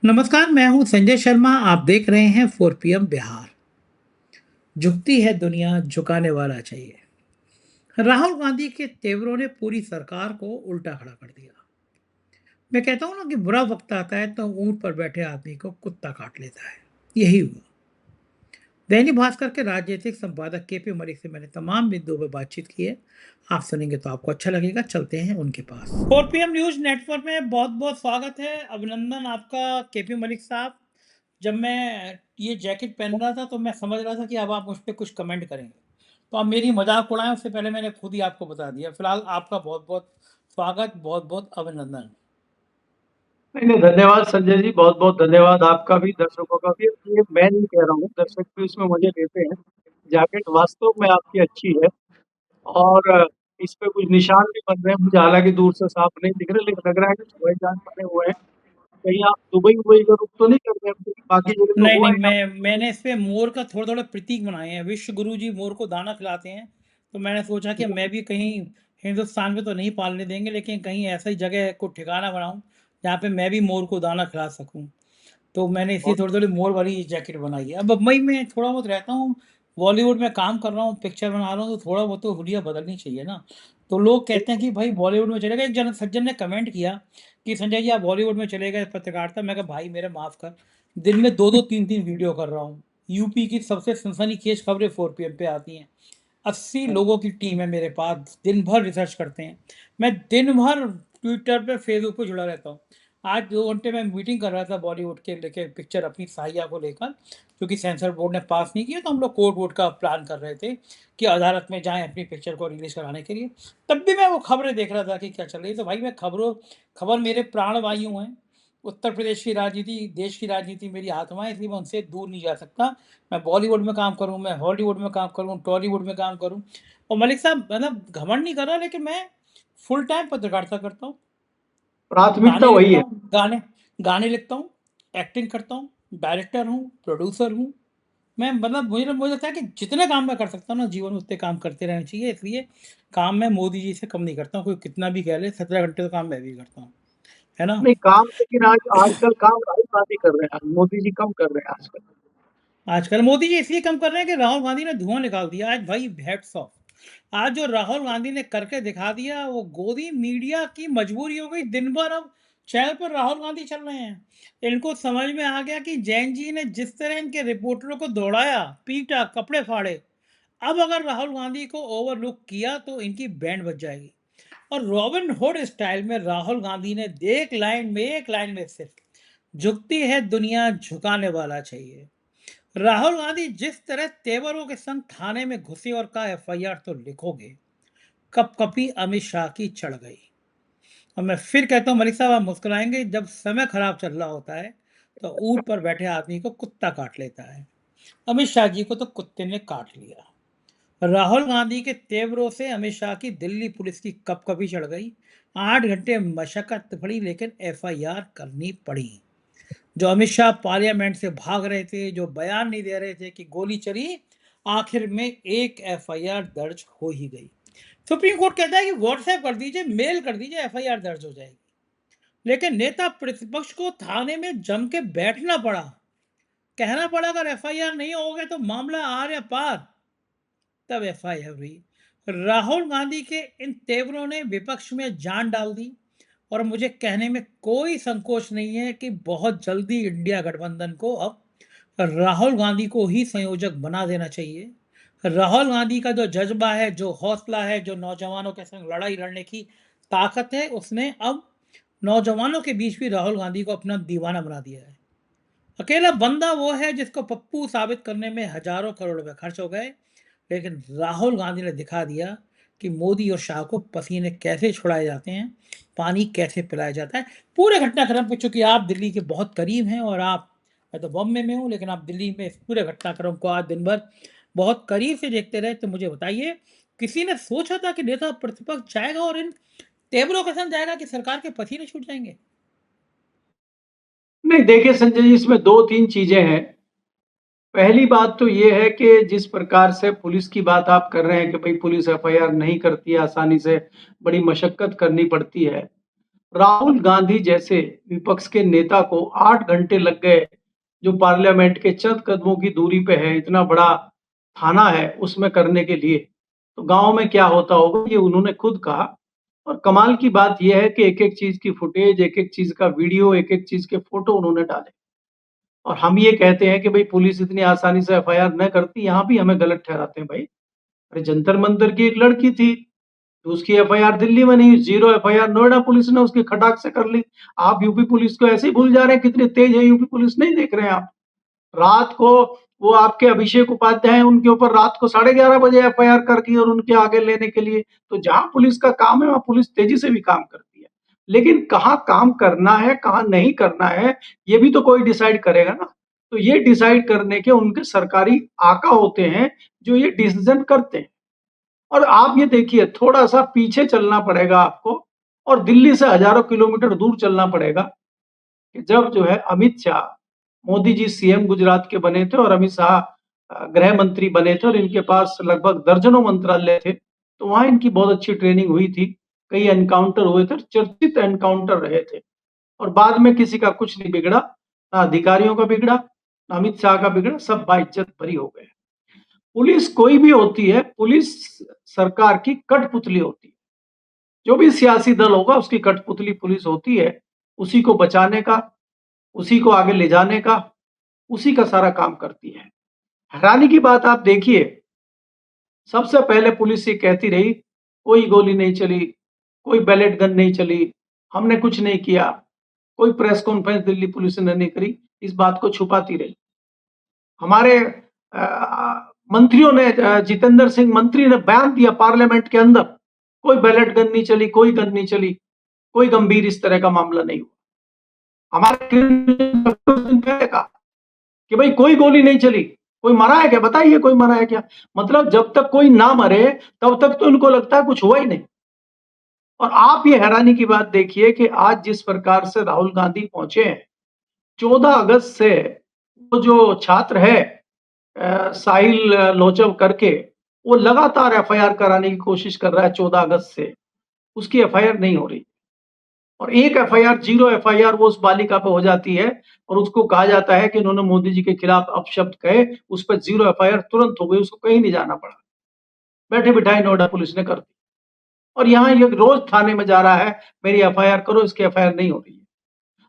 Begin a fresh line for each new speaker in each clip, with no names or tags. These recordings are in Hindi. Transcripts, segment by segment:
नमस्कार, मैं हूं संजय शर्मा। आप देख रहे हैं 4 PM बिहार। झुकती है दुनिया, झुकाने वाला चाहिए। राहुल गांधी के तेवरों ने पूरी सरकार को उल्टा खड़ा कर दिया। मैं कहता हूं ना कि बुरा वक्त आता है तो ऊंट पर बैठे आदमी को कुत्ता काट लेता है। यही हुआ। दैनिक भास्कर के राजनीतिक संपादक केपी मलिक से मैंने तमाम बिंदुओं पर बातचीत की है। आप सुनेंगे तो आपको अच्छा लगेगा। चलते हैं उनके पास। 4 PM न्यूज नेटवर्क में बहुत बहुत स्वागत है। अभिनंदन आपका, केपी मलिक साहब। जब मैं ये जैकेट पहन रहा था तो मैं समझ रहा था कि अब आप मुझ पे कुछ कमेंट करेंगे, तो आप मेरी मजाक उड़ाएं उससे पहले मैंने खुद ही आपको बता दिया। फिलहाल आपका बहुत बहुत स्वागत, बहुत बहुत अभिनंदन।
नहीं, नहीं, धन्यवाद संजय जी, बहुत-बहुत धन्यवाद आपका भी, दर्शकों का भी। ये मैं नहीं कह रहा हूँ, दर्शक भी इसमें मज़े लेते हैं। जैकेट वास्तव में आपकी अच्छी है और इस पे कुछ निशान भी बन रहे हैं, मुझे हालाँकि दूर से साफ नहीं दिख रहे, लेकिन लग रहा है कि भाईजान बने हुए हैं। कहीं आप दुबई-वुबई का रुख तो नहीं कर रहे हैं? क्योंकि बाकी जगह तो
नहीं
हुआ
नहीं,
है आप।
मैंने इस पे मोर का थोड़ा थोड़ा प्रतीक बनाए हैं। विश्व गुरु जी मोर को दाना खिलाते हैं, तो मैंने सोचा कि मैं भी कहीं हिंदुस्तान में तो नहीं पालने देंगे, लेकिन कहीं ऐसी जगह को ठिकाना बनाऊं जहाँ पे मैं भी मोर को दाना खिला सकूं। तो मैंने इसलिए
बहुत
थोड़ी-थोड़ी मोर वाली जैकेट बनाई है। अब मुंबई में थोड़ा बहुत रहता हूँ, बॉलीवुड में काम कर रहा हूँ, पिक्चर बना रहा हूँ, तो थोड़ा बहुत तो हुलिया बदलनी चाहिए ना। तो लोग कहते हैं कि भाई बॉलीवुड में चले गए। एक जन सज्जन ने कमेंट किया कि संजय जी आप बॉलीवुड में चले गए पत्रकारिता। मैं कहा भाई मेरे माफ़ कर, दिन में 2-2 3-3 वीडियो कर रहा हूँ। यूपी की सबसे सनसनीखेज खबरें 4 पीएम पे आती हैं। 80 लोगों की टीम है मेरे पास, दिन भर रिसर्च करते हैं। मैं दिन भर ट्विटर पे, फेसबुक पे जुड़ा रहता हूँ। आज 2 घंटे मैं मीटिंग कर रहा था बॉलीवुड के लेके, पिक्चर अपनी साहिया को लेकर, क्योंकि सेंसर बोर्ड ने पास नहीं किया, तो हम लोग कोर्ट वोर्ट का प्लान कर रहे थे कि अदालत में जाएँ अपनी पिक्चर को रिलीज़ कराने के लिए। तब भी मैं वो खबरें देख रहा था कि क्या चल रही है। तो भाई मैं खबर मेरे प्राण वायु हैं। उत्तर प्रदेश की राजनीति, देश की राजनीति मेरी आत्मा है, इसलिए मैं उनसे दूर नहीं जा सकता। मैं बॉलीवुड में काम करूँ, मैं हॉलीवुड में काम करूँ, टॉलीवुड में काम करूँ। और मलिक साहब, मतलब घमंड नहीं कर रहा, लेकिन मैं फुल टाइम पत्रकारिता करता हूँ।
प्राथमिकता
गाने
वही
लिखता
है।
हूँ, गाने गाने लिखता हूँ, एक्टिंग करता हूँ, डायरेक्टर हूँ, प्रोड्यूसर हूँ। मैं मतलब मुझे लगता है कि जितने काम मैं कर सकता हूँ ना जीवन में, उतने काम करते रहने चाहिए। इसलिए काम मैं मोदी जी से कम नहीं करता हूँ। कोई कितना भी कह ले, 17 घंटे तो काम मैं भी करता हूँ, है ना।
नहीं, काम लेकिन आज आजकल काम राहुल गांधी कर रहे हैं, मोदी जी कम कर रहे हैं आजकल।
आजकल मोदी जी इसलिए कम कर रहे हैं कि राहुल गांधी ने धुआं निकाल दिया। आज भाई हैट्स ऑफ। आज जो राहुल गांधी ने करके दिखा दिया, वो गोदी मीडिया की मजबूरी हो गई। दिन भर अब चैनल पर राहुल गांधी चल रहे हैं। इनको समझ में आ गया कि जैन जी ने जिस तरह इनके रिपोर्टरों को दौड़ाया, पीटा, कपड़े फाड़े, अब अगर राहुल गांधी को ओवरलुक किया तो इनकी बैंड बज जाएगी। और रॉबिन हुड स्टाइल में राहुल गांधी ने एक लाइन में सिर्फ झुकती है दुनिया, झुकाने वाला चाहिए। राहुल गांधी जिस तरह तेवरों के संग थाने में घुसे और कहा एफआईआर तो लिखोगे, कपकपी अमित शाह की चढ़ गई। और मैं फिर कहता हूं मलिक साहब, आप मुस्कुराएंगे, जब समय खराब चल रहा होता है तो ऊंट पर बैठे आदमी को कुत्ता काट लेता है। अमित शाह जी को तो कुत्ते ने काट लिया। राहुल गांधी के तेवरों से अमित शाह की दिल्ली पुलिस की कपकपी चढ़ गई। 8 घंटे मशक्कत पड़ी, लेकिन एफआईआर करनी पड़ी। जो अमित शाह पार्लियामेंट से भाग रहे थे, जो बयान नहीं दे रहे थे कि गोली चली, आखिर में एक एफआईआर दर्ज हो ही गई। सुप्रीम कोर्ट कहता है कि व्हाट्सएप कर दीजिए, मेल कर दीजिए, एफआईआर दर्ज हो जाएगी। लेकिन नेता प्रतिपक्ष को थाने में जम के बैठना पड़ा, कहना पड़ा अगर एफआईआर नहीं होगे तो मामला आर या पार। तब एफआईआर हुई। राहुल गांधी के इन तेवरों ने विपक्ष में जान डाल दी। और मुझे कहने में कोई संकोच नहीं है कि बहुत जल्दी इंडिया गठबंधन को अब राहुल गांधी को ही संयोजक बना देना चाहिए। राहुल गांधी का जो जज्बा है, जो हौसला है, जो नौजवानों के संग लड़ाई लड़ने की ताकत है, उसने अब नौजवानों के बीच भी राहुल गांधी को अपना दीवाना बना दिया है। अकेला बंदा वो है जिसको पप्पू साबित करने में हजारों करोड़ रुपए खर्च हो गए, लेकिन राहुल गांधी ने दिखा दिया कि मोदी और शाह को पसीने कैसे छुड़ाए जाते हैं, पानी कैसे पिलाया जाता है। पूरे घटनाक्रम पे, चूंकि आप दिल्ली के बहुत करीब हैं और आप, मैं तो बॉम्बे में हूँ लेकिन आप दिल्ली में इस पूरे घटनाक्रम को आज दिन भर बहुत करीब से देखते रहे, तो मुझे बताइए, किसी ने सोचा था कि नेता प्रतिपक्ष जाएगा और इन तेवरों के साथ जाएगा कि सरकार के पसीने छूट जाएंगे।
नहीं, देखिए संजय जी, इसमें 2-3 चीजें हैं। पहली बात तो ये है कि जिस प्रकार से पुलिस की बात आप कर रहे हैं कि भाई पुलिस एफआईआर नहीं करती है, आसानी से बड़ी मशक्कत करनी पड़ती है। राहुल गांधी जैसे विपक्ष के नेता को 8 घंटे लग गए, जो पार्लियामेंट के चंद कदमों की दूरी पे है, इतना बड़ा थाना है, उसमें करने के लिए। तो गाँव में क्या होता होगा, ये उन्होंने खुद कहा। और कमाल की बात ये है कि एक-एक चीज़ की फुटेज, एक-एक चीज़ का वीडियो, एक-एक चीज़ के फ़ोटो उन्होंने डाले। और हम ये कहते हैं कि भई पुलिस इतनी आसानी से एफआईआर न करती, यहाँ भी हमें गलत ठहराते हैं भाई। अरे जंतर-मंतर की एक लड़की थी, तो उसकी एफआईआर दिल्ली में नहीं, ज़ीरो एफआईआर नोएडा पुलिस ने उसकी खटाक से कर ली। आप यूपी पुलिस को ऐसे ही भूल जा रहे हैं, कितनी तेज है यूपी पुलिस, नहीं देख रहे हैं आप? रात को वो आपके अभिषेक उपाध्याय हैं, उनके ऊपर रात को 11:30 बजे एफआईआर कर दी और उनके आगे लेने के लिए। तो जहाँ पुलिस का काम है, वहाँ पुलिस तेजी से भी काम करती है। लेकिन कहाँ काम करना है, कहाँ नहीं करना है, ये भी तो कोई डिसाइड करेगा ना। तो ये डिसाइड करने के उनके सरकारी आका होते हैं, जो ये डिसीज़न करते हैं। और आप ये देखिए, थोड़ा-सा पीछे चलना पड़ेगा आपको और दिल्ली से हज़ारों किलोमीटर दूर चलना पड़ेगा कि जब जो है अमित शाह, मोदी जी सीएम गुजरात के बने थे और अमित शाह गृह मंत्री बने थे और इनके पास लगभग दर्जनों मंत्रालय थे, तो वहाँ इनकी बहुत अच्छी ट्रेनिंग हुई थी। कई एनकाउंटर हुए थे, चर्चित एनकाउंटर रहे थे और बाद में किसी का कुछ नहीं बिगड़ा, ना अधिकारियों का बिगड़ा, ना अमित शाह का बिगड़ा, सब बाइज्जत बरी हो गए। पुलिस कोई भी होती है, पुलिस सरकार की कठपुतली होती है। जो भी सियासी दल होगा उसकी कठपुतली पुलिस होती है, उसी को बचाने का, उसी को आगे ले जाने का, उसी का सारा काम करती है। हैरानी की बात आप देखिए, सबसे पहले पुलिस ये कहती रही, कोई गोली नहीं चली, कोई बैलेट गन नहीं चली, हमने कुछ नहीं किया, कोई प्रेस कॉन्फ्रेंस दिल्ली पुलिस ने नहीं करी, इस बात को छुपाती रही। हमारे मंत्रियों ने जितेंद्र सिंह मंत्री ने बयान दिया पार्लियामेंट के अंदर, कोई बैलेट गन नहीं चली, कोई गन नहीं चली, कोई गंभीर इस तरह का मामला नहीं हुआ। हमारे दिन पहले कहा कि भाई कोई गोली नहीं चली, कोई मरा है क्या? बताइए कोई मरा है क्या? मतलब जब तक कोई ना मरे, तब तक तो इनको लगता है कुछ हुआ ही नहीं। और आप ये हैरानी की बात देखिए कि आज जिस प्रकार से राहुल गांधी पहुंचे हैं, 14 अगस्त से वो जो छात्र है साहिल लोचव करके, वो लगातार एफआईआर कराने की कोशिश कर रहा है 14 अगस्त से, उसकी एफआईआर नहीं हो रही। और एक एफआईआर, जीरो एफआईआर वो उस बालिका पे हो जाती है और उसको कहा जाता है कि इन्होंने मोदी जी के खिलाफ अपशब्द कहे, उस पर जीरो एफआईआर तुरंत हो गई, उसको कहीं नहीं जाना पड़ा। बैठे-बिठाए नोएडा पुलिस ने कर दी। और यहाँ ये रोज थाने में जा रहा है, मेरी एफआईआर करो, इसकी एफआईआर नहीं हो रही है।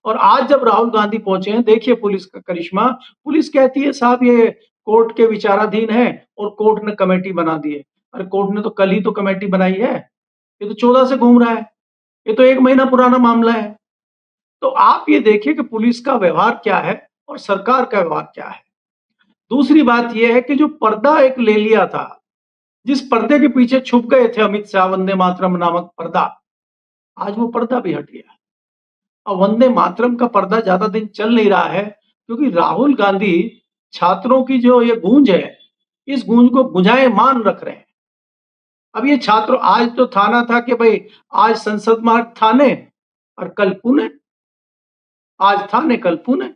और आज जब राहुल गांधी पहुंचे हैं, देखिए पुलिस का करिश्मा, पुलिस कहती है साहब ये कोर्ट के विचाराधीन है और कोर्ट ने कमेटी बना दी है। अरे कोर्ट ने तो कल ही तो कमेटी बनाई है, ये तो 14 से घूम रहा है, ये तो 1 महीना पुराना मामला है। तो आप ये देखिए कि पुलिस का व्यवहार क्या है और सरकार का व्यवहार क्या है। दूसरी बात ये है कि जो पर्दा एक ले लिया था, जिस पर्दे के पीछे छुप गए थे अमित शाह, वंदे मातरम नामक पर्दा, आज वो पर्दा भी हट गया। अब वंदे मातरम का पर्दा ज्यादा दिन चल नहीं रहा है क्योंकि राहुल गांधी छात्रों की जो ये गूंज है, इस गूंज को गुंजायमान रख रहे हैं। अब ये छात्र, आज तो थाना था कि भाई आज संसद मार्ग थाने और कल पुणे, आज थाने कल पुणे,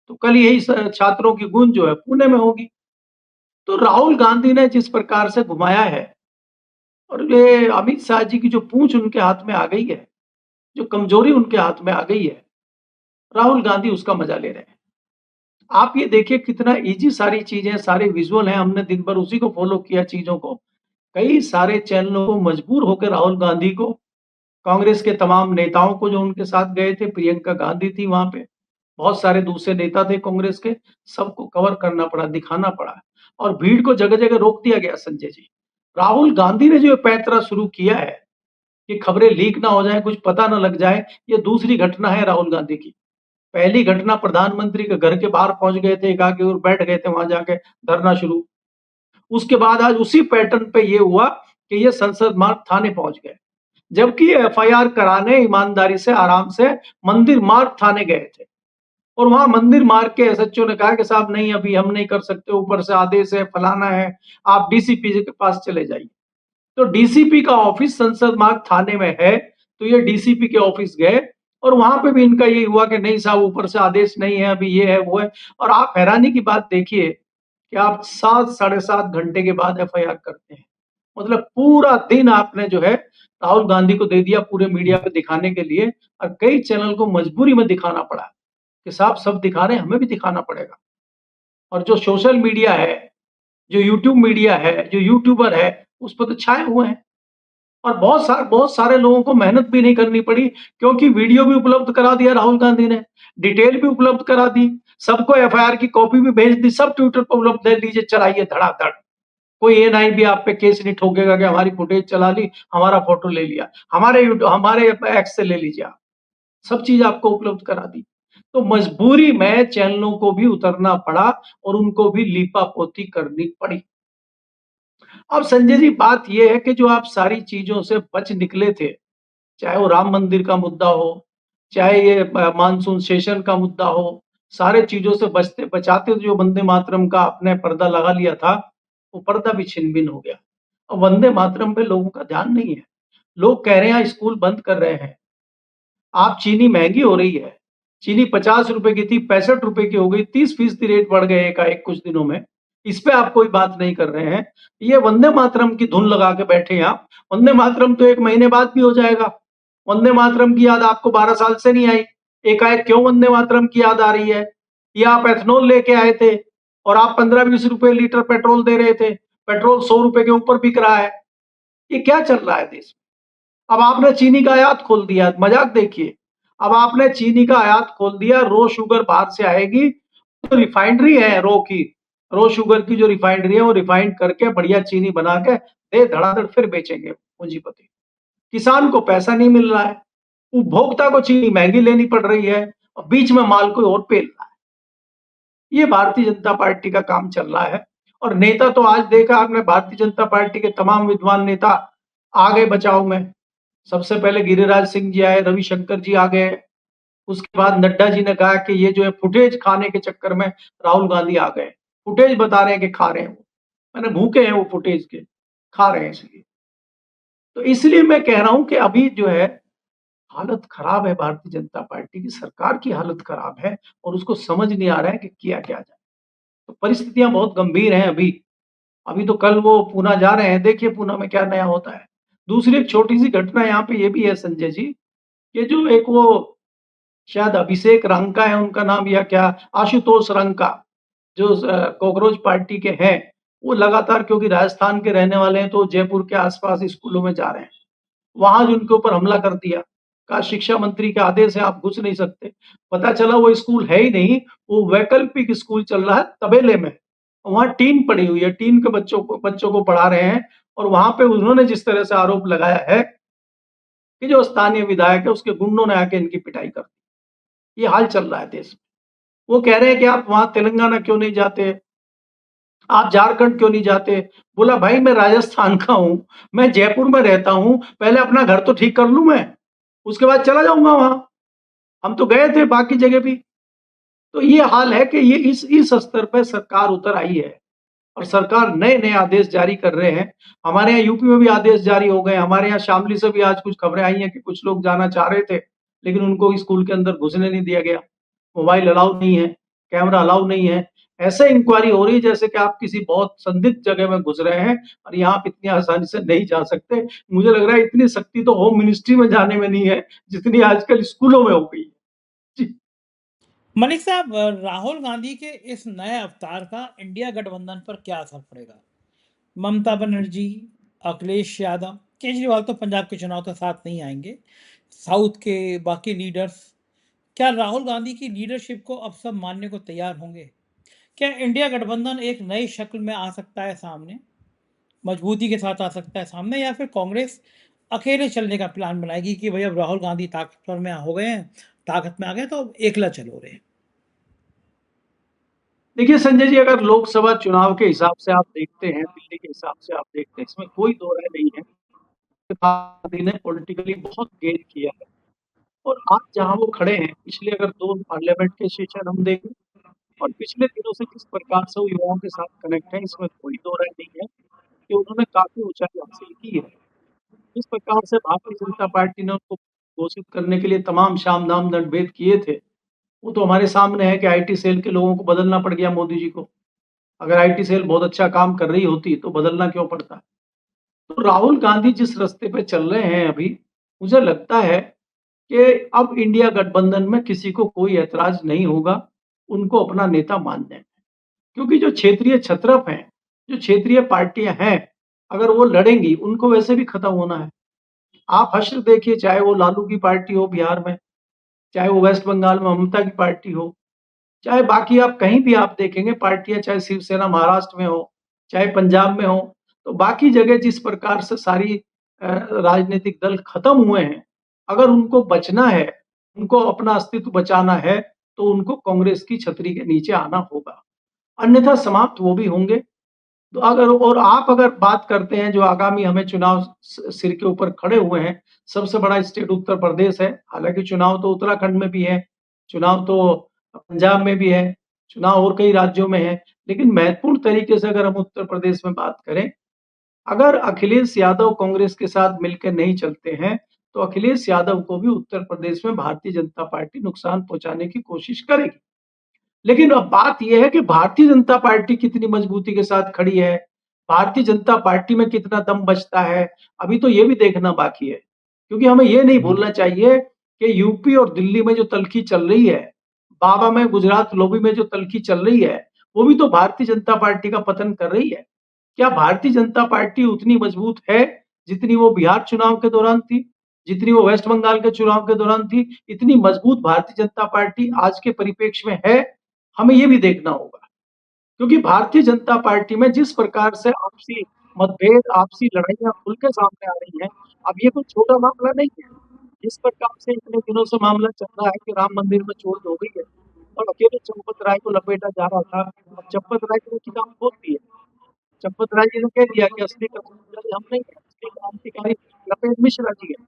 तो कल यही छात्रों की गूंज जो है पुणे में होगी। तो राहुल गांधी ने जिस प्रकार से घुमाया है और ये अमित शाह जी की जो पूंछ उनके हाथ में आ गई है, जो कमजोरी उनके हाथ में आ गई है, राहुल गांधी उसका मजा ले रहे हैं। आप ये देखिए कितना इजी सारी चीजें, सारे विजुअल हैं, हमने दिन भर उसी को फॉलो किया चीजों को। कई सारे चैनलों को मजबूर होकर राहुल गांधी को, कांग्रेस के तमाम नेताओं को जो उनके साथ गए थे, प्रियंका गांधी थी वहां पे, बहुत सारे दूसरे नेता थे कांग्रेस के, सबको कवर करना पड़ा, दिखाना पड़ा और भीड़ को जगह-जगह रोक दिया गया संजय जी। राहुल गांधी ने जो पैंतरा शुरू किया है कि खबरें लीक ना हो जाए, कुछ पता ना लग जाए, ये दूसरी घटना है राहुल गांधी की। पहली घटना प्रधानमंत्री के घर के बाहर पहुंच गए थे, एकाकी और बैठ गए थे वहां जाके धरना शुरू। उसके बाद आज उसी पैटर्न पे ये हुआ कि ये संसद मार्ग थाने पहुंच गए, जबकि एफआईआर कराने ईमानदारी से, आराम से मंदिर मार्ग थाने गए थे और वहां मंदिर मार्ग के एसएचओ ने कहा कि साहब नहीं, अभी हम नहीं कर सकते, ऊपर से आदेश है, फलाना है, आप डीसीपी के पास चले जाइए। तो डीसीपी का ऑफिस संसद मार्ग थाने में है, तो ये डीसीपी के ऑफिस गए और वहां पे भी इनका यही हुआ कि नहीं साहब, ऊपर से आदेश नहीं है, अभी ये है वो है। और आप हैरानी की बात देखिए कि आप 7 साढ़े 7 घंटे के बाद एफआईआर करते हैं मतलब पूरा दिन आपने जो है राहुल गांधी को दे दिया पूरे मीडिया पे दिखाने के लिए, और कई चैनल को मजबूरी में दिखाना पड़ा कि साहब सब दिखा रहे हैं, हमें भी दिखाना पड़ेगा। और जो सोशल मीडिया है, जो यूट्यूब मीडिया है, जो यूट्यूबर है, उस पर तो छाए हुए हैं। और बहुत सारे लोगों को मेहनत भी नहीं करनी पड़ी, क्योंकि वीडियो भी उपलब्ध करा दिया राहुल गांधी ने, डिटेल भी उपलब्ध करा दी, सबको एफआईआर की कॉपी भी भेज दी, सब ट्विटर पर उपलब्ध है, लीजिए चलाइए धड़ाधड़। कोई ये नहीं भी आप पे केस नहीं ठोकेगा कि हमारी फुटेज चला ली, हमारा फोटो ले लिया, हमारे एक्स से ले लीजिए आप। सब चीज आपको उपलब्ध करा दी। तो मजबूरी में चैनलों को भी उतरना पड़ा और उनको भी लीपापोती करनी पड़ी। अब संजय जी, बात यह है कि जो आप सारी चीजों से बच निकले थे, चाहे वो राम मंदिर का मुद्दा हो, चाहे ये मानसून सेशन का मुद्दा हो, सारे चीजों से बचते बचाते जो वंदे मातरम का आपने पर्दा लगा लिया था, वो पर्दा भी छिन-भिन हो गया। अब वंदे मातरम पे लोगों का ध्यान नहीं है। लोग कह रहे हैं स्कूल बंद कर रहे हैं। आप चीनी महँगी हो रही है। चीनी ₹50 की थी, ₹65 की हो गई, 30% रेट बढ़ गए एकाएक कुछ दिनों में। इस पे आप कोई बात नहीं कर रहे हैं। ये वंदे मातरम की धुन लगा के बैठे हैं आप। वंदे मातरम तो 1 महीने बाद भी हो जाएगा। वंदे मातरम की याद आपको 12 साल से नहीं आई। एकाएक क्यों वंदे मातरम की याद आ रही है? ये आप एथनॉल लेके आए थे और आप ₹15-20 लीटर पेट्रोल दे रहे थे। पेट्रोल ₹100 के ऊपर बिक रहा है। ये क्या चल रहा है देश में? अब आपने चीनी का आयात खोल दिया, मजाक देखिए। अब आपने चीनी का आयात खोल दिया, रो शुगर बाहर से आएगी, तो रिफाइनरी है रो की, रो शुगर की जो रिफाइनरी है वो रिफाइंड करके बढ़िया चीनी बना के दे धड़ाधड़ फिर बेचेंगे पूंजीपति। किसान को पैसा नहीं मिल रहा है, उपभोक्ता को चीनी महंगी लेनी पड़ रही है और बीच में माल कोई और पेल रहा है। ये भारतीय जनता पार्टी का काम चल रहा है। और नेता तो आज देखा आपने, भारतीय जनता पार्टी के तमाम विद्वान नेता आ गए बचाव में। सबसे पहले गिरिराज सिंह जी आए, रविशंकर जी आ गए। उसके बाद नड्डा जी ने कहा कि ये जो है फुटेज खाने के चक्कर में राहुल गांधी आ गए। फुटेज बता रहे हैं कि खा रहे हैं वो। मैंने भूखे हैं वो फुटेज के, खा रहे हैं इसलिए। तो इसलिए मैं कह रहा हूं कि अभी जो है हालत खराब है, भारतीय जनता पार्टी की सरकार की हालत खराब है और उसको समझ नहीं आ रहा है कि किया क्या जाए। तो परिस्थितियां बहुत गंभीर हैं अभी। अभी तो कल वो पूना जा रहे हैं, देखिए पूना में क्या नया होता है। दूसरी एक छोटी सी घटना यहाँ पे ये भी है संजय जी, ये जो एक वो शायद अभिषेक रंका है उनका नाम, या क्या आशुतोष रंका, जो कॉकरोच पार्टी के हैं, वो लगातार, क्योंकि राजस्थान के रहने वाले हैं, तो जयपुर के आसपास स्कूलों में जा रहे हैं। वहां जो उनके ऊपर हमला कर दिया, कहा शिक्षा मंत्री के आदेश है आप घुस नहीं सकते। पता चला वो स्कूल है ही नहीं, वो वैकल्पिक स्कूल चल रहा है तबेले में। वहां टीन पड़ी हुई है, टीन के बच्चों को पढ़ा रहे हैं। और वहां पे उन्होंने जिस तरह से आरोप लगाया है कि जो स्थानीय विधायक है उसके गुंडों ने आके इनकी पिटाई कर दी। ये हाल चल रहा है देश में। वो कह रहे हैं कि आप वहां तेलंगाना क्यों नहीं जाते, आप झारखंड क्यों नहीं जाते? बोला भाई मैं राजस्थान का हूँ, मैं जयपुर में रहता हूँ, पहले अपना घर तो ठीक कर लूँ मैं, उसके बाद चला जाऊँगा वहाँ। हम तो गए थे बाकी जगह भी। तो ये हाल है कि ये इस स्तर पे सरकार उतर आई है और सरकार नए-नए आदेश जारी कर रहे हैं। हमारे यहाँ यूपी में भी आदेश जारी हो गए। हमारे यहाँ शामली से भी आज कुछ खबरें आई हैं कि कुछ लोग जाना चाह रहे थे, लेकिन उनको स्कूल के अंदर घुसने नहीं दिया गया। मोबाइल अलाउ नहीं है, कैमरा अलाउ नहीं है। ऐसे इंक्वायरी हो रही है जैसे कि आप किसी बहुत संदिग्ध जगह में घुस रहे हैं और यहाँ आप इतनी आसानी से नहीं जा सकते। मुझे लग रहा है इतनी सख्ती तो होम मिनिस्ट्री में जाने में नहीं है, जितनी आजकल स्कूलों में हो गई है। जी।
मलिक साहब, राहुल गांधी के इस नए अवतार का इंडिया गठबंधन पर क्या असर पड़ेगा? ममता बनर्जी, अखिलेश यादव, केजरीवाल तो पंजाब के चुनाव के साथ नहीं आएंगे। साउथ के बाकी लीडर्स, क्या राहुल गांधी की लीडरशिप को अब सब मानने को तैयार होंगे? क्या इंडिया गठबंधन एक नई शक्ल में आ सकता है सामने, मजबूती के साथ आ सकता है सामने, या फिर कांग्रेस अकेले चलने का प्लान बनाएगी कि भाई अब राहुल गांधी ताकतवर में हो गए हैं, ताकत में आ गए तो अब एकला चलो रे?
देखिए संजय जी, अगर लोकसभा चुनाव के हिसाब से आप देखते हैं, दिल्ली के हिसाब से आप देखते हैं, इसमें कोई दो राय नहीं है कि गांधी ने पॉलिटिकली बहुत गेन किया है। और आज जहाँ वो खड़े हैं, पिछले अगर 2 पार्लियामेंट के सेशन हम देखें और पिछले दिनों से किस प्रकार से वो युवाओं के साथ कनेक्ट है, इसमें कोई दो राय नहीं है कि उन्होंने काफ़ी ऊँचाई हासिल की है। जिस प्रकार से भारतीय जनता पार्टी ने उनको घोषित करने के लिए तमाम साम-दाम, दंड-भेद किए थे, वो तो हमारे सामने है कि आईटी सेल के लोगों को बदलना पड़ गया मोदी जी को। अगर आईटी सेल बहुत अच्छा काम कर रही होती, तो बदलना क्यों पड़ता? तो राहुल गांधी जिस रास्ते पे चल रहे हैं अभी, मुझे लगता है कि अब इंडिया गठबंधन में किसी को कोई ऐतराज नहीं होगा, उनको अपना नेता मानने में। क्योंकि जो क्षेत्रीय छत्रप हैं, जो क्षेत्रीय पार्टियाँ हैं, अगर वो लड़ेंगी, उनको वैसे भी खत्म होना है। आप हश्र देखिए, चाहे वो लालू की पार्टी हो बिहार में, चाहे वो वेस्ट बंगाल में ममता की पार्टी हो, चाहे बाकी आप कहीं भी आप देखेंगे पार्टियाँ, चाहे शिवसेना महाराष्ट्र में हो, चाहे पंजाब में हो, तो बाकी जगह जिस प्रकार से सारी राजनीतिक दल खत्म हुए हैं, अगर उनको बचना है, उनको अपना अस्तित्व बचाना है, तो उनको कांग्रेस की छतरी के नीचे आना होगा। अन्यथा समाप्त वो भी होंगे। तो अगर बात करते हैं जो आगामी हमें चुनाव सिर के ऊपर खड़े हुए हैं, सबसे बड़ा स्टेट उत्तर प्रदेश है। हालाँकि चुनाव तो उत्तराखंड में भी है, चुनाव तो पंजाब में भी है, चुनाव और कई राज्यों में है। लेकिन महत्वपूर्ण तरीके से अगर हम उत्तर प्रदेश में बात करें, अगर अखिलेश यादव कांग्रेस के साथ मिलकर नहीं चलते हैं, तो अखिलेश यादव को भी उत्तर प्रदेश में भारतीय जनता पार्टी नुकसान पहुँचाने की कोशिश करेगी। लेकिन अब बात ये है कि भारतीय जनता पार्टी कितनी मजबूती के साथ खड़ी है, भारतीय जनता पार्टी में कितना दम बचता है, अभी तो ये भी देखना बाकी है। क्योंकि हमें ये नहीं भूलना चाहिए कि यूपी और दिल्ली में जो तल्खी चल रही है, बाबा में, गुजरात लोबी में जो तल्खी चल रही है, वो भी तो भारतीय जनता पार्टी का पतन कर रही है। क्या भारतीय जनता पार्टी उतनी मजबूत है, जितनी वो बिहार चुनाव के दौरान थी, जितनी वो वेस्ट बंगाल के चुनाव के दौरान थी? इतनी मजबूत भारतीय जनता पार्टी आज के परिप्रेक्ष्य में है, हमें ये भी देखना होगा। क्योंकि भारतीय जनता पार्टी में जिस प्रकार से आपसी मतभेद, आपसी लड़ाइयाँ खुल के सामने आ रही हैं, अब ये कोई छोटा मामला नहीं है। जिस प्रकार से इतने दिनों से मामला चल रहा है कि राम मंदिर में चोरी हो गई है और अकेले चंपत राय को लपेटा जा रहा था। अब चंपत राय की किताब खोल दी है। चंपत राय जी ने कह दिया कि असली क्रांतिकारी हम नहीं है, असली क्रांतिकारी लपेट मिश्रा जी है।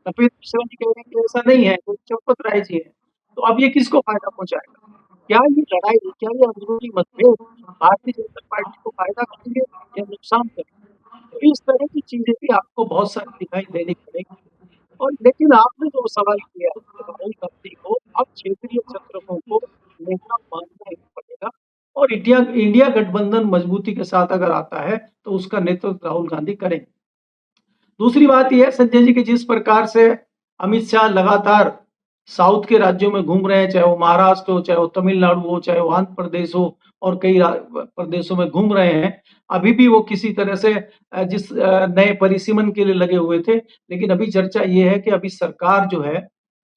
लपेट मिश्रा जी कह रहे हैं कि ऐसा नहीं है, वो चंपत राय जी है। तो अब ये किसको फायदा पहुंचाएगा? क्या ये लड़ाई, क्या ये अंदरूनी मतभेद भारतीय जनता पार्टी को फायदा करेंगे या नुकसान करेंगे? तो इस तरह की चीजें भी आपको बहुत सारी दिखाई देनी पड़ेगी। और लेकिन आपने जो सवाल किया है कि राहुल गांधी को अब क्षेत्रीय छत्रपों को नेता मानना ही पड़ेगा और इंडिया इंडिया गठबंधन मजबूती के साथ अगर आता है तो उसका नेतृत्व राहुल गांधी करेंगे। दूसरी बात ये है संजय जी कि जिस प्रकार से अमित शाह लगातार साउथ के राज्यों में घूम रहे हैं, चाहे वो महाराष्ट्र हो, चाहे वो तमिलनाडु हो, चाहे वो आंध्र प्रदेश हो और कई प्रदेशों में घूम रहे हैं। अभी भी वो किसी तरह से नए परिसीमन के लिए लगे हुए थे। लेकिन अभी चर्चा ये है कि अभी सरकार जो है,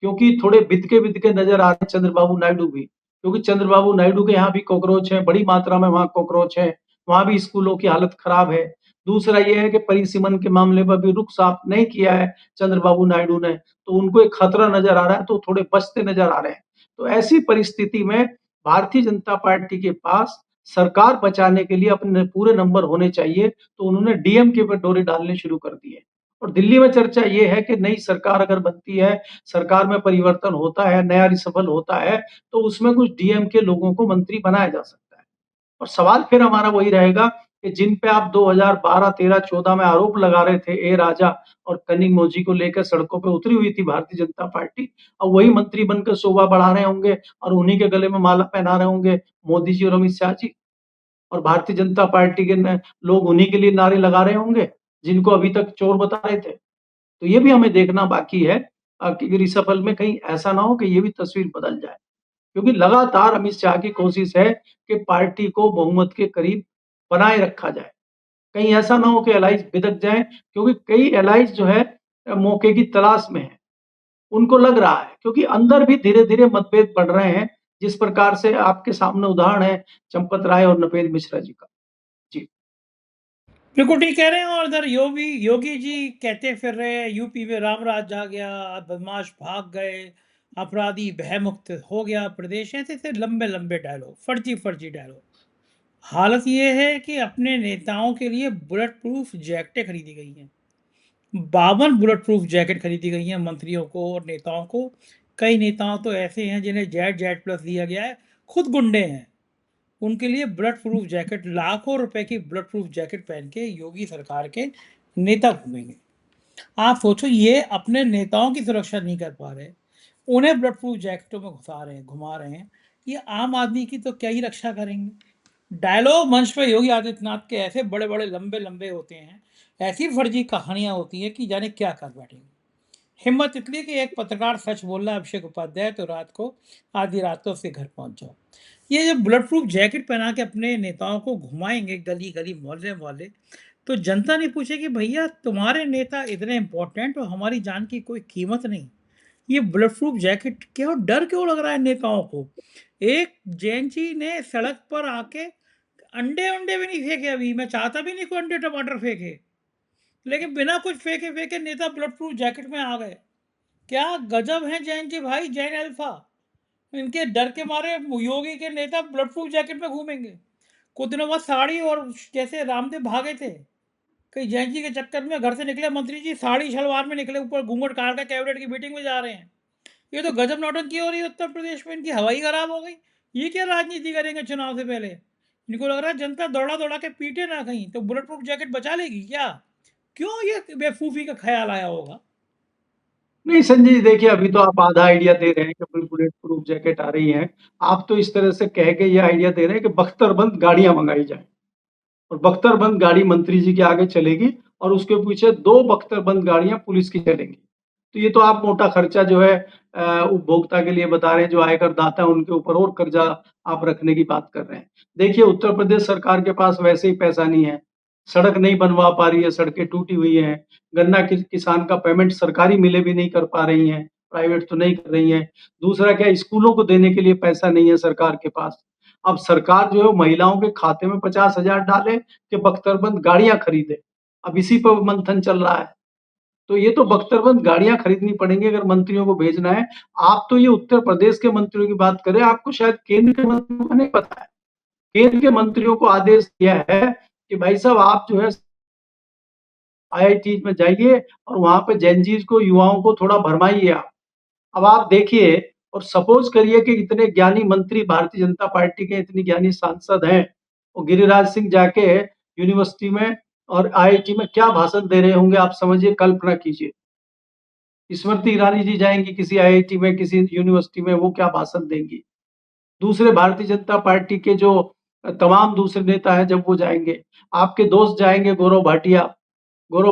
क्योंकि थोड़े बिदके-बिदके नज़र आ रहे हैं चंद्रबाबू नायडू भी, क्योंकि चंद्रबाबू नायडू के यहाँ भी कॉकरोच हैं, बड़ी मात्रा में वहाँ कॉकरोच हैं, वहाँ भी स्कूलों की हालत खराब है। दूसरा ये है कि परिसीमन के मामले पर भी रुख साफ नहीं किया है चंद्रबाबू नायडू ने, तो उनको एक खतरा नज़र आ रहा है, तो थोड़े बचते नज़र आ रहे हैं। तो ऐसी परिस्थिति में भारतीय जनता पार्टी के पास सरकार बचाने के लिए अपने पूरे नंबर होने चाहिए, तो उन्होंने डीएमके पे डोरे डालने शुरू कर दिए। और दिल्ली में चर्चा ये है कि नई सरकार अगर बनती है, सरकार में परिवर्तन होता है, नया रिशफल होता है, तो उसमें कुछ डीएमके लोगों को मंत्री बनाया जा सकता है। और सवाल फिर हमारा वही रहेगा कि जिन पे आप 2012, 13, 14 में आरोप लगा रहे थे, ए राजा और कनिमोझी को लेकर सड़कों पे उतरी हुई थी भारतीय जनता पार्टी, अब वही मंत्री बनकर शोभा बढ़ा रहे होंगे और उन्हीं के गले में माला पहना रहे होंगे मोदी जी और अमित शाह जी। और भारतीय जनता पार्टी के लोग उन्हीं के लिए नारे लगा रहे होंगे, जिनको अभी तक चोर बता रहे थे। तो ये भी हमें देखना बाकी है कि रिशफल में कहीं ऐसा ना हो कि ये भी तस्वीर बदल जाए। क्योंकि लगातार अमित शाह की कोशिश है कि पार्टी को बहुमत के करीब बनाए रखा जाए। कहीं ऐसा ना हो कि एलाइज़ बिदक जाएँ, क्योंकि कई एलाइज़ जो है मौके की तलाश में हैं। उनको लग रहा है क्योंकि अंदर भी धीरे-धीरे मतभेद बढ़ रहे हैं, जिस प्रकार से आपके सामने उदाहरण है चंपत राय और नपेंद्र मिश्रा जी का। जी।
बिल्कुल ठीक कह रहे हैं। और इधर योगी योगी जी कहते फिर रहे हैं यूपी में राम राज आ गया, बदमाश भाग गए, अपराधी भयमुक्त हो गया प्रदेश, ऐसे लंबे लंबे डायलॉग, फर्जी फर्जी डायलॉग। हालत ये है कि अपने नेताओं के लिए बुलेट प्रूफ जैकेटें खरीदी गई हैं, 52 बुलेट प्रूफ जैकेट खरीदी गई हैं मंत्रियों को और नेताओं को। कई नेताओं तो ऐसे हैं जिन्हें जेड जेड प्लस दिया गया है, खुद गुंडे हैं, उनके लिए बुलेट प्रूफ जैकेट, लाखों रुपए की बुलेट प्रूफ जैकेट पहन के योगी सरकार के नेता घूमेंगे। आप सोचो, ये अपने नेताओं की सुरक्षा नहीं कर पा रहे, उन्हें बुलेट प्रूफ जैकेटों में घुसा रहे हैं, घुमा रहे हैं, ये आम आदमी की तो क्या ही रक्षा करेंगे। डायलॉग मंच पे योगी आदित्यनाथ के ऐसे बड़े-बड़े लंबे-लंबे होते हैं, ऐसी फर्जी कहानियाँ होती हैं कि जाने क्या कर बैठेंगे। हिम्मत इतनी कि एक पत्रकार सच बोल रहा है अभिषेक उपाध्याय तो रात को आधी रात को उसके घर पहुँच जाओ। ये जो बुलेट प्रूफ जैकेट पहना के अपने नेताओं को घुमाएँगे गली-गली, मोहल्ले-मोहल्ले, तो जनता नहीं पूछेगी भैया तुम्हारे नेता इतने इम्पोर्टेंट और हमारी जान की कोई कीमत नहीं। ये बुलेट प्रूफ जैकेट क्यों डर क्यों लग रहा है नेताओं को? एक जैन जी ने सड़क पर आके अंडे-वंडे भी नहीं फेंके अभी, मैं चाहता भी नहीं कोई अंडे टमाटर फेंके, लेकिन बिना कुछ फेंके-फेंके नेता बुलेट प्रूफ जैकेट में आ गए। क्या गजब हैं जैन जी भाई, जैन अल्फा। इनके डर के मारे योगी के नेता बुलेट प्रूफ जैकेट में घूमेंगे। कुछ दिनों बाद साड़ी और जैसे रामदेव भागे थे, कहीं जैन जी के चक्कर में घर से निकले मंत्री जी साड़ी शलवार में निकले, ऊपर घूंघट काट के कैबिनेट की मीटिंग में जा रहे हैं। ये तो गजब नौटंकी हो रही है उत्तर प्रदेश में, इनकी हवा ही खराब हो गई। ये क्या राजनीति करेंगे चुनाव से पहले? इनको लग रहा है जनता दौड़ा-दौड़ा के पीटे ना कहीं, तो बुलेट प्रूफ जैकेट बचा लेगी क्या? क्यों ये बेवकूफ़ी का ख़्याल आया होगा?
नहीं संजय जी, देखिए अभी तो आप आधा आइडिया दे रहे हैं कि बुलेट प्रूफ जैकेट आ रही है। आप तो इस तरह से कह के ये आइडिया दे रहे हैं कि बख्तरबंद गाड़ियाँ मंगाई जाएँ और बख्तरबंद गाड़ी मंत्री जी के आगे चलेगी और उसके पीछे 2 बख्तरबंद गाड़ियाँ पुलिस की चलेंगी। तो ये तो आप मोटा खर्चा जो है उपभोक्ता के लिए बता रहे हैं, जो आयकर दाता है उनके ऊपर और कर्जा आप रखने की बात कर रहे हैं। देखिए उत्तर प्रदेश सरकार के पास वैसे ही पैसा नहीं है, सड़क नहीं बनवा पा रही है, सड़कें टूटी हुई हैं, गन्ना किसान का पेमेंट सरकारी मिलें भी नहीं कर पा रही हैं, प्राइवेट तो नहीं कर रही हैं। दूसरा क्या स्कूलों को देने के लिए पैसा नहीं है सरकार के पास। अब सरकार जो है महिलाओं के खाते में 50,000 डाले कि बख्तरबंद गाड़ियाँ खरीदे। अब इसी पर मंथन चल रहा है। तो ये तो बख्तरबंद गाड़ियाँ खरीदनी पड़ेंगी अगर मंत्रियों को भेजना है। आप तो ये उत्तर प्रदेश के मंत्रियों की बात कर रहे हैं, आपको शायद केंद्र के मंत्रियों का नहीं पता है। केंद्र के मंत्रियों को आदेश दिया है कि भाई साहब आप जो है आईआईटी में जाइए और वहाँ पे जेनज़ीज़ को, युवाओं को थोड़ा भरमाइए आप। अब आप देखिए और सपोज़ करिए कि इतने ज्ञानी मंत्री भारतीय जनता पार्टी के इतनी ज्ञानी सांसद हैं, और गिरिराज सिंह जाके यूनिवर्सिटी में और आईआईटी में क्या भाषण दे रहे होंगे आप समझिए, कल्पना कीजिए। स्मृति ईरानी जी जाएँगी किसी आईआईटी में, किसी यूनिवर्सिटी में, वो क्या भाषण देंगी। दूसरे भारतीय जनता पार्टी के जो तमाम दूसरे नेता हैं जब वो जाएँगे, आपके दोस्त जाएँगे गौरव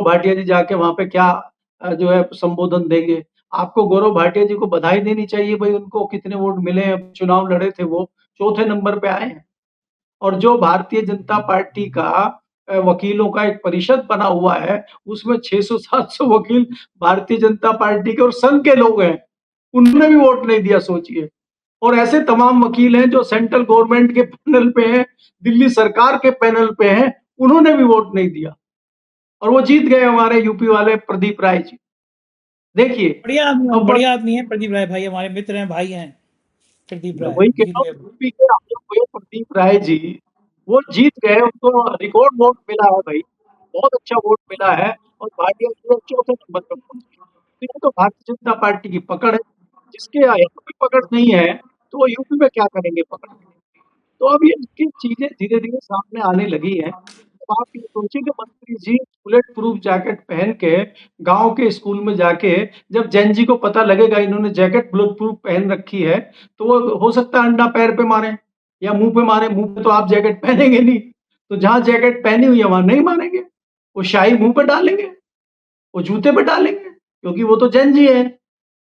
भाटिया जी जाके वहाँ पे क्या जो है संबोधन देंगे। आपको गौरव भाटिया जी को बधाई देनी चाहिए भई, उनको कितने वोट मिले हैं, चुनाव लड़े थे वो, चौथे नंबर पे आए हैं। और जो भारतीय जनता पार्टी का वकीलों का एक परिषद बना हुआ है, उसमें 600-700 वकील भारतीय जनता पार्टी के और संघ के लोग हैं। उन्होंने भी वोट नहीं दिया सोचिए। और ऐसे तमाम वकील हैं जो सेंट्रल गवर्नमेंट के पैनल पे हैं, दिल्ली सरकार के पैनल पे हैं, उन्होंने भी वोट नहीं दिया और वो जीत गए हमारे यूपी वाले प्रदीप राय जी। देखिए, अब
बढ़िया आदमी है प्रदीप राय भाई, हमारे मित्र हैं, भाई हैं प्रदीप
मैं
राय,
वही कह
जीत
रहा
गए।
हूँ यूपी के आप लोग हुए प्रदीप राय जी, वो जीत गए, उनको रिकॉर्ड वोट मिला है भाई, बहुत अच्छा वोट मिला है और भाटिया जी चौथे नंबर पर पहुँच गए। तो ये तो भारतीय जनता पार्टी की पकड़ है, जिसके यहाँ पे पकड़ नहीं है, तो वो यूपी में क्या करेंगे पकड़ के? तो अब ये इसकी चीज़ें धीरे-धीरे सामने आने लगी हैं। तो आप ये सोचिए कि मंत्री जी बुलेट प्रूफ जैकेट पहन के गाँव के स्कूल में जाके, जब जेन ज़ी को पता लगेगा इन्होंने जैकेट बुलेट प्रूफ पहन रखी है, तो वो हो सकता है अंडा पैर पे मारें या मुँह पे मारें, मुँह पे तो आप जैकेट पहनेंगे नहीं। तो जहाँ जैकेट पहनी हुई है वहाँ नहीं मारेंगे, वो शाही मुँह पे डालेंगे, वो जूते पे डालेंगे, क्योंकि वो तो जेन ज़ी है।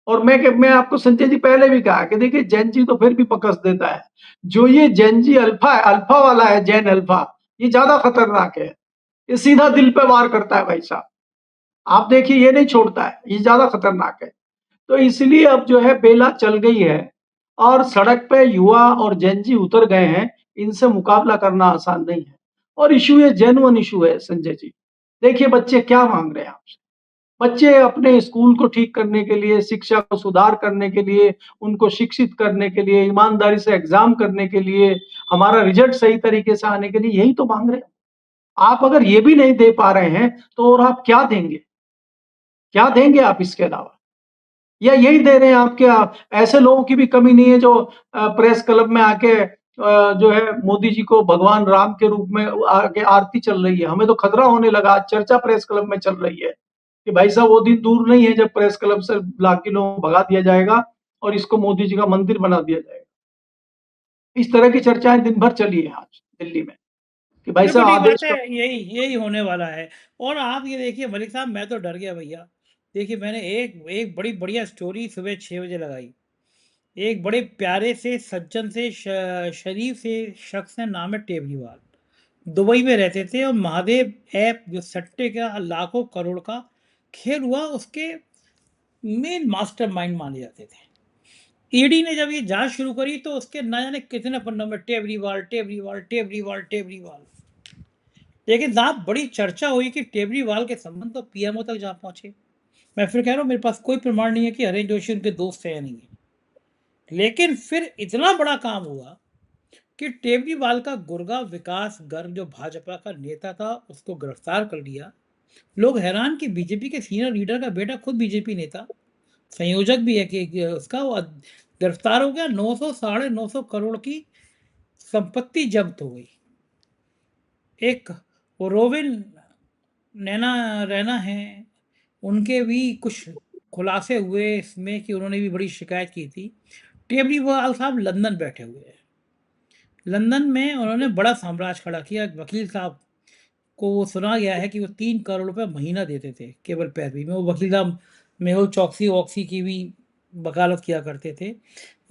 और मैं आपको संजय जी पहले भी कहा कि देखिए जैन जी तो फिर भी पकड़ देता है। जो ये जैन जी अल्फा है, अल्फा वाला है, जैन अल्फा, ये ज़्यादा खतरनाक है। ये सीधा दिल पे वार करता है भाई साहब। आप देखिए ये नहीं छोड़ता है, ये ज़्यादा खतरनाक है। तो इसलिए अब जो है बेला चल गई है और सड़क पे युवा और जैन जी उतर गए हैं, इनसे मुकाबला करना आसान नहीं है। और इश्यू ये जेन्युइन इश्यू है संजय जी। देखिए बच्चे क्या माँग रहे हैं आपसे? बच्चे अपने स्कूल को ठीक करने के लिए, शिक्षा को सुधार करने के लिए, उनको शिक्षित करने के लिए, ईमानदारी से एग्ज़ाम करने के लिए, हमारा रिज़ल्ट सही तरीके से आने के लिए यही तो माँग रहे हैं। आप अगर ये भी नहीं दे पा रहे हैं, तो और आप क्या देंगे? क्या देंगे आप इसके अलावा? या यही दे रहे हैं आप क्या? ऐसे लोगों की भी कमी नहीं है जो प्रेस क्लब में आके जो है मोदी जी को भगवान राम के रूप में आके आरती चल रही है। हमें तो खतरा होने लगा, चर्चा प्रेस क्लब में चल रही है कि भाई साहब वो दिन दूर नहीं है जब प्रेस क्लब से लाके लोगों को भगा दिया जाएगा और इसको मोदी जी का मंदिर बना दिया जाएगा। इस तरह की चर्चाएँ दिन भर चली है आज दिल्ली में, कि भाई
बिल्कुल
साहब
ठीक बात
आदेश
है,
का
यही यही होने वाला है। और आप ये देखिए मलिक साहब, मैं तो डर गया भैया। देखिए मैंने एक एक बड़ी बढ़िया स्टोरी सुबह 6 बजे लगाई। एक बड़े प्यारे से सज्जन से शरीफ से शख्स है, नाम है टेबरीवाल। दुबई में रहते थे और महादेव ऐप जो सट्टे का लाखों करोड़ का खेल हुआ, उसके मेन मास्टरमाइंड माने जाते थे। ईडी ने जब ये जांच शुरू करी तो उसके ना जाने कितने पन्नों में टेबरीवाल टेबरीवाल टेबरीवाल टेबरीवाल। लेकिन साहब बड़ी चर्चा हुई कि टेबरीवाल के संबंध तो पीएमओ तक जा पहुंचे। मैं फिर कह रहा हूं, मेरे पास कोई प्रमाण नहीं है कि हरेन जोशी उनके दोस्त है या नहीं है। लेकिन फिर इतना बड़ा काम हुआ कि टेबरीवाल का गुरगांव विकास गर्ग जो भाजपा का नेता था उसको गिरफ्तार कर लिया। लोग हैरान कि बीजेपी के सीनियर लीडर का बेटा खुद बीजेपी नेता संयोजक भी है कि उसका वो गिरफ्तार हो गया। 900 साढ़े 900 करोड़ की संपत्ति जब्त हो गई। एक वो रोविन नैना रैना है, उनके भी कुछ खुलासे हुए इसमें कि उन्होंने भी बड़ी शिकायत की थी। केजरीवाल साहब लंदन बैठे हुए हैं। लंदन में उन्होंने बड़ा साम्राज्य खड़ा किया। वकील साहब को वो सुना गया है कि वो 3 करोड़ रुपए महीना देते थे केवल पैरवी में। वो वकील साहब मेहुल चौकसी वॉक्सी की भी वकालत किया करते थे।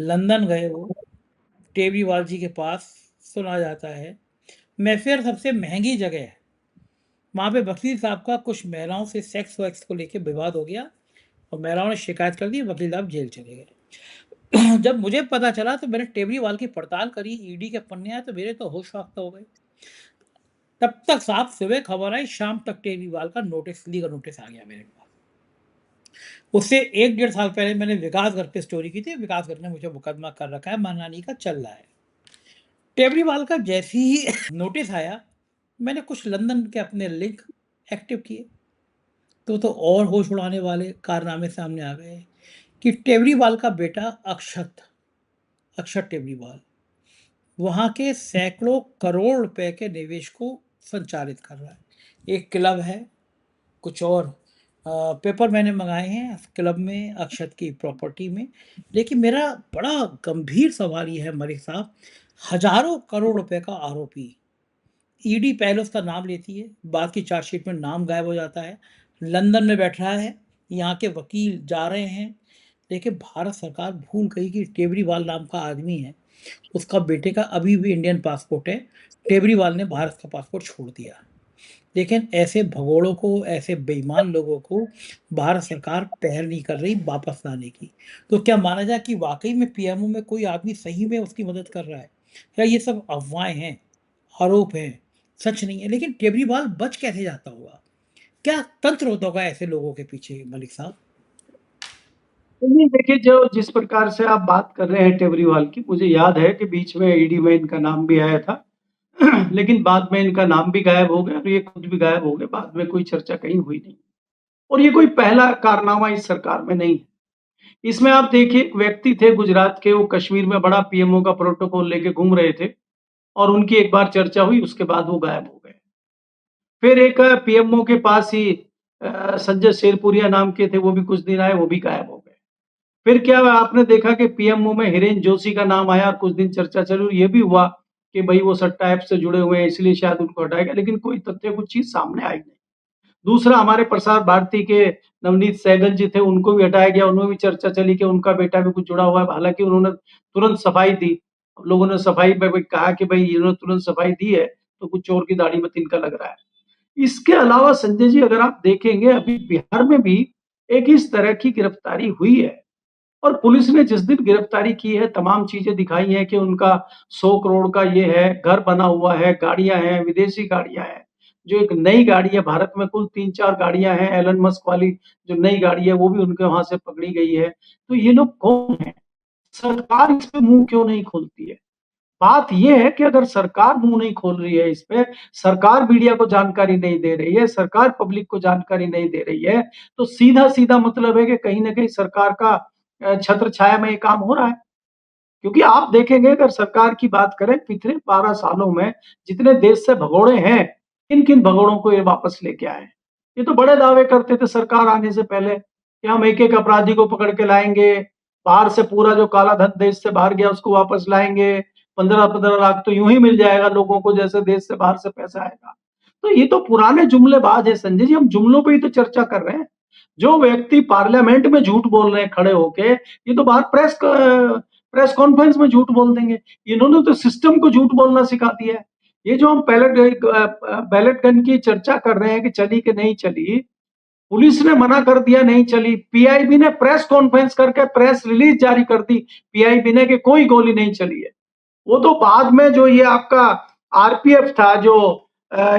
लंदन गए वो केजरीवाल जी के पास, सुना जाता है। मैफेयर सबसे महंगी जगह है। वहाँ पे वकील साहब का कुछ महिलाओं से सेक्स वैक्स को लेके विवाद हो गया और महिलाओं ने शिकायत कर दी, वकील साहब जेल चले गए। जब मुझे पता चला तो मैंने टेबरीवाल की पड़ताल करी, ईडी के पन्ने आए तो मेरे तो होश वाख्ता हो गए। तब तक साहब सुबह खबर आई, शाम तक टेबरीवाल का नोटिस, लीगल नोटिस आ गया मेरे पास। उससे 1 डेढ़ साल पहले मैंने विकास घर पे स्टोरी की थी। विकास घर ने मुझे मुकदमा कर रखा है, मानहानि का चल रहा है। टेबरीवाल का जैसे ही नोटिस आया, मैंने कुछ लंदन के अपने लिंक एक्टिव किए तो और होश उड़ाने वाले कारनामे सामने आ गए कि टेबरीवाल का बेटा अक्षत अक्षत टेबरीवाल वहाँ के सैकड़ों करोड़ रुपए के निवेश को संचालित कर रहा है। एक क्लब है, कुछ और पेपर मैंने मंगाए हैं क्लब में, अक्षत की प्रॉपर्टी में। लेकिन मेरा बड़ा गंभीर सवाल ये है मलिक साहब, हजारों करोड़ रुपए का आरोपी, ईडी पहले उसका नाम लेती है, बाद की चार्जशीट में नाम गायब हो जाता है, लंदन में बैठ रहा है, यहाँ के वकील जा रहे हैं। लेकिन भारत सरकार भूल गई कि टेबरीवाल नाम का आदमी है, उसका बेटे का अभी भी इंडियन पासपोर्ट है। टेबरीवाल ने भारत का पासपोर्ट छोड़ दिया। लेकिन ऐसे भगोड़ों को, ऐसे बेईमान लोगों को भारत सरकार पहल नहीं कर रही वापस लाने की। तो क्या माना जाए कि वाकई में पीएमओ में कोई आदमी सही में उसकी मदद कर रहा है, या ये सब अफवाहें हैं, आरोप हैं, सच नहीं है? लेकिन केजरीवाल बच कैसे जाता होगा? क्या तंत्र होता होगा ऐसे लोगों के पीछे मलिक साहब?
नहीं, देखिए जो जिस प्रकार से आप बात कर रहे हैं टेबरीवाल की, मुझे याद है कि बीच में ईडी में इनका नाम भी आया था। लेकिन बाद में इनका नाम भी गायब हो गया और ये खुद भी गायब हो गए, बाद में कोई चर्चा कहीं हुई नहीं। और ये कोई पहला कारनामा इस सरकार में नहीं है। इसमें आप देखिए, एक व्यक्ति थे गुजरात के, वो कश्मीर में बड़ा पीएमओ का प्रोटोकॉल लेके घूम रहे थे और उनकी एक बार चर्चा हुई, उसके बाद वो गायब हो गए। फिर एक पीएमओ के पास ही संजय शेरपुरिया नाम के थे, वो भी कुछ दिन आए, वो भी गायब हो गए। फिर क्या हुआ, आपने देखा कि पीएमओ में हिरेन जोशी का नाम आया, कुछ दिन चर्चा चली, ये भी हुआ कि भाई वो सट्टा ऐप से जुड़े हुए हैं, इसलिए शायद उनको हटाया गया, लेकिन कोई तथ्य, कुछ चीज़ सामने आई नहीं। दूसरा, हमारे प्रसार भारती के नवनीत सहगल जी थे, उनको भी हटाया गया, उनमें भी चर्चा चली कि उनका बेटा भी कुछ जुड़ा हुआ है, हालाँकि उन्होंने तुरंत सफाई दी। लोगों ने सफाई पे भी कहा कि भई इन्होंने तुरंत सफाई दी है, तो कुछ चोर की दाढ़ी में तिनका लग रहा है। इसके अलावा संजय जी, अगर आप देखेंगे, अभी बिहार में भी एक इस तरह की गिरफ्तारी हुई है और पुलिस ने जिस दिन गिरफ्तारी की है, तमाम चीज़ें दिखाई हैं कि उनका 100 करोड़ का ये है, घर बना हुआ है, गाड़ियाँ हैं, विदेशी गाड़ियाँ हैं। जो एक नई गाड़ी है, भारत में कुल 3-4 गाड़ियाँ हैं, एलन मस्क वाली जो नई गाड़ी है, वो भी उनके वहाँ से पकड़ी गई है। तो ये लोग कौन हैं? सरकार इस पे मुँह क्यों नहीं खोलती है? बात ये है कि अगर सरकार मुँह नहीं खोल रही है इस पे, सरकार मीडिया को जानकारी नहीं दे रही है, सरकार पब्लिक को जानकारी नहीं दे रही है, तो सीधा-सीधा मतलब है कि कहीं न कहीं सरकार का छत्र छाया में ये काम हो रहा है। क्योंकि आप देखेंगे, अगर सरकार की बात करें, पिछले 12 सालों में जितने देश से भगोड़े हैं, किन-किन भगोड़ों को ये वापस लेके आए हैं। ये तो बड़े दावे करते थे सरकार आने से पहले कि हम एक-एक अपराधी को पकड़ के लाएँगे, बाहर से पूरा जो काला धन देश से बाहर गया उसको वापस लाएँगे, 15-15 लाख तो यूँ ही मिल जाएगा लोगों को जैसे देश से बाहर से पैसा आएगा। तो ये तो पुराने जुमलेबाज है संजय जी, हम जुमलों पे ही तो चर्चा कर रहे हैं। जो व्यक्ति पार्लियामेंट में झूठ बोल रहे हैं खड़े होके, ये तो बाहर प्रेस कॉन्फ्रेंस में झूठ बोल देंगे। इन्होंने तो सिस्टम को झूठ बोलना सिखा दिया है। ये जो हम बैलेट गन की चर्चा कर रहे हैं कि चली कि नहीं चली, पुलिस ने मना कर दिया नहीं चली, पीआईबी ने प्रेस कॉन्फ्रेंस करके प्रेस रिलीज जारी कर दी पीआईबी ने कि कोई गोली नहीं चली है। वो तो बाद में जो ये आपका आरपीएफ था, जो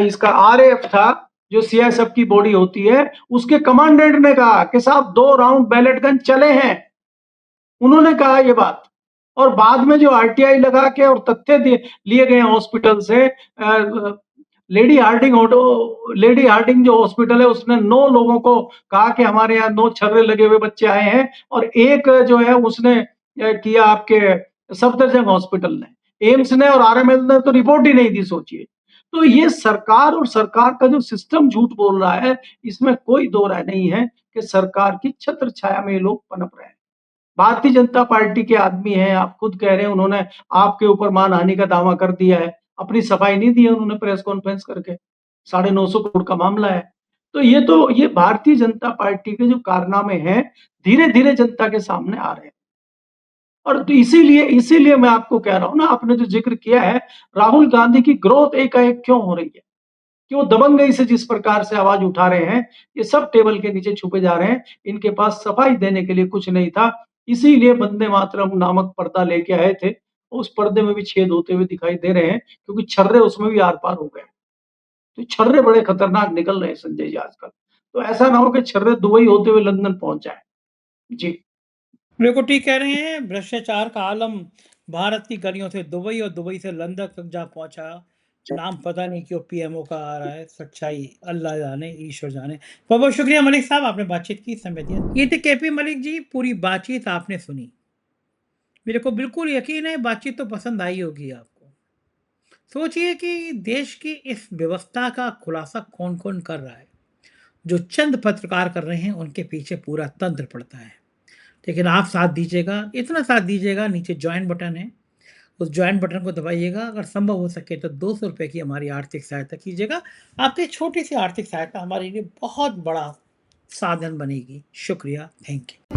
इसका आरएएफ था, जो सीआईएसएफ की बॉडी होती है, उसके कमांडेंट ने कहा कि साहब 2 राउंड बैलेट गन चले हैं। उन्होंने कहा ये बात। और बाद में जो आरटीआई लगा के और तथ्य लिए गए हॉस्पिटल से, लेडी हार्डिंग जो हॉस्पिटल है उसने 9 लोगों को कहा कि हमारे यहाँ 9 छर्रे लगे हुए बच्चे आए हैं, और एक जो है उसने किया आपके सफदरजंग हॉस्पिटल ने, एम्स ने और आरएमएल ने तो रिपोर्ट ही नहीं दी, सोचिए। तो ये सरकार और सरकार का जो सिस्टम झूठ बोल रहा है, इसमें कोई दो राय नहीं है कि सरकार की छत्र छाया में ये लोग पनप रहे हैं। भारतीय जनता पार्टी के आदमी हैं, आप खुद कह रहे हैं, उन्होंने आपके ऊपर मानहानि का दावा कर दिया है, अपनी सफाई नहीं दी है उन्होंने प्रेस कॉन्फ्रेंस करके। 950 करोड़ का मामला है। तो ये भारतीय जनता पार्टी के जो कारनामे हैं, धीरे-धीरे जनता के सामने आ रहे हैं। और तो इसीलिए मैं आपको कह रहा हूँ ना, आपने जो ज़िक्र किया है, राहुल गांधी की ग्रोथ एकाएक क्यों हो रही है? कि वो दबंगई से जिस प्रकार से आवाज उठा रहे हैं, ये सब टेबल के नीचे छुपे जा रहे हैं। इनके पास सफाई देने के लिए कुछ नहीं था, इसीलिए वंदे मातरम नामक पर्दा लेके आए थे। उस पर्दे में भी छेद होते हुए दिखाई दे रहे हैं, क्योंकि छर्रे उसमें भी आर-पार हो गए। तो छर्रे बड़े खतरनाक निकल रहे हैं संजय जी आजकल। तो ऐसा ना हो कि छर्रे दुबई होते हुए लंदन पहुँच जाएँ। जी।
बिल्कुल ठीक कह रहे हैं। भ्रष्टाचार का आलम भारत की गलियों से दुबई और दुबई से लंदन तक जा पहुंचा। नाम पता नहीं क्यों पीएमओ का आ रहा है, सच्चाई अल्लाह जाने, ईश्वर जाने। बहुत बहुत शुक्रिया मलिक साहब, आपने बातचीत की, समय दिया। ये थे केपी मलिक जी, पूरी बातचीत आपने सुनी। मेरे को बिल्कुल यकीन है बातचीत तो पसंद आई होगी आपको। सोचिए कि देश की इस व्यवस्था का खुलासा कौन कौन कर रहा है। जो चंद पत्रकार कर रहे हैं उनके पीछे पूरा तंत्र पड़ता है। लेकिन आप साथ दीजिएगा, इतना साथ दीजिएगा, नीचे जॉइन बटन है, उस जॉइन बटन को दबाइएगा। अगर संभव हो सके तो 200 रुपये की हमारी आर्थिक सहायता कीजिएगा। आपकी छोटी सी आर्थिक सहायता हमारे लिए बहुत बड़ा साधन बनेगी। शुक्रिया, थैंक यू।